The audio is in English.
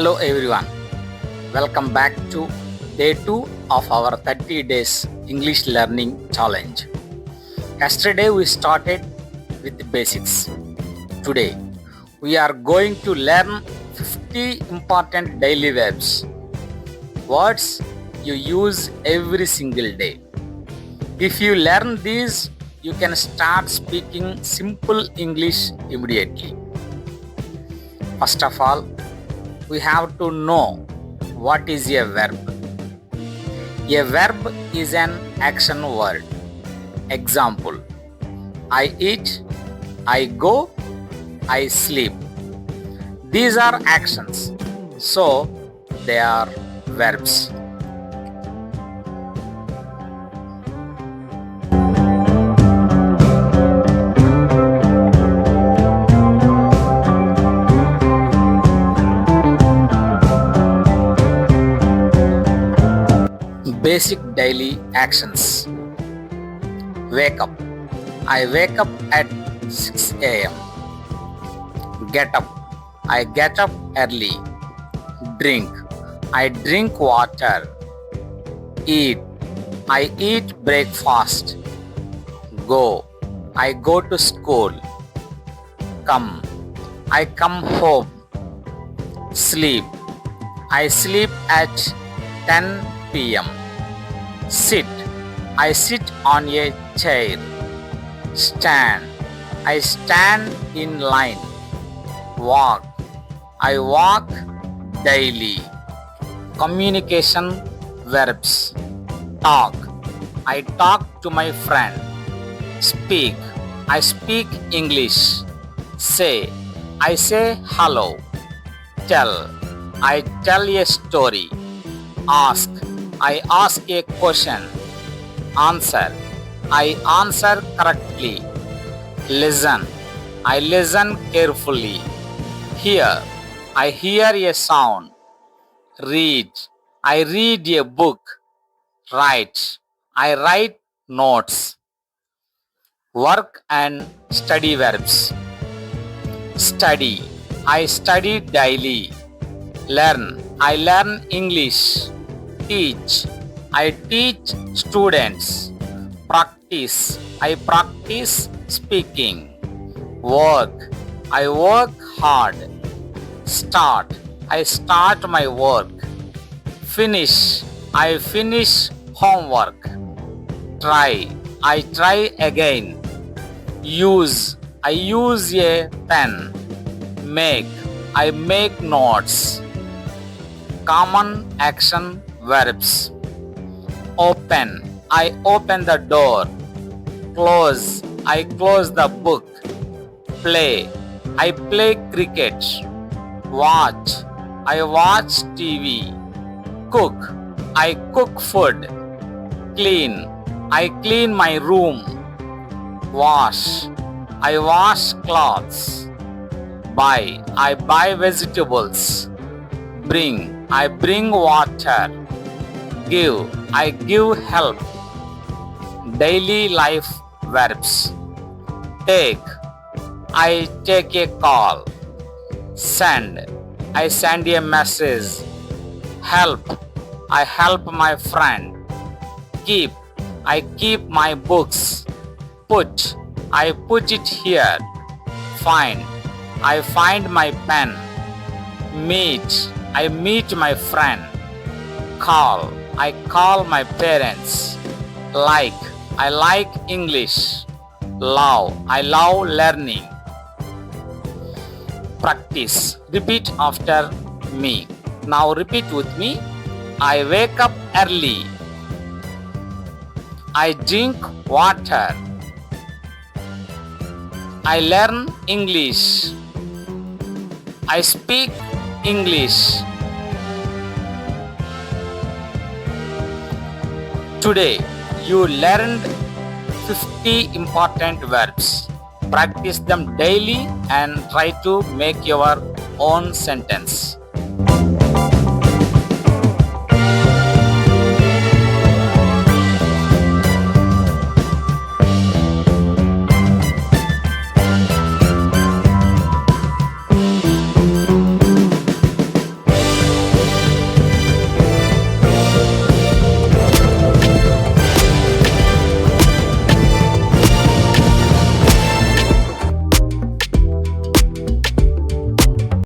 Hello everyone, welcome back to day 2 of our 30 days English learning challenge. Yesterday we started with the basics. Today we are going to learn 50 important daily verbs, words you use every single day. If you learn these, you can start speaking simple English immediately. First of all, we have to know what is a verb. A verb is an action word. Example: I eat, I go, I sleep. These are actions, so they are verbs. Basic daily actions. Wake up. I wake up at 6 a.m. Get up. I get up early. Drink. I drink water. Eat. I eat breakfast. Go. I go to school. Come. I come home. Sleep. I sleep at 10 p.m. Sit. I sit on a chair. Stand. I stand in line. Walk. I walk daily. Communication verbs. Talk. I talk to my friend. Speak. I speak English. Say. I say hello. Tell. I tell a story. Ask. I ask a question. Answer. I answer correctly. Listen. I listen carefully. Hear. I hear a sound. Read. I read a book. Write. I write notes. Work and study verbs. Study. I study daily. Learn. I learn English. Teach. I teach students. Practice. I practice speaking. Work. I work hard. Start. I start my work. Finish. I finish homework. Try. I try again. Use. I use a pen. Make. I make notes. Common action verbs. Open. I open the door. Close. I close the book. Play. I play cricket. Watch. I watch TV. Cook. I cook food. Clean. I clean my room. Wash. I wash clothes. Buy. I buy vegetables. Bring. I bring water. Give. I give help. Daily life verbs. Take. I take a call. Send. I send a message. Help. I help my friend. Keep. I keep my books. Put. I put it here. Find. I find my pen. Meet. I meet my friend. Call. I call my parents. Like. I like English. Love. I love learning. Practice. Repeat after me. Now repeat with me. I wake up early. I drink water. I learn English. I speak English. Today you learned 50 important verbs. Practice them daily and try to make your own sentence.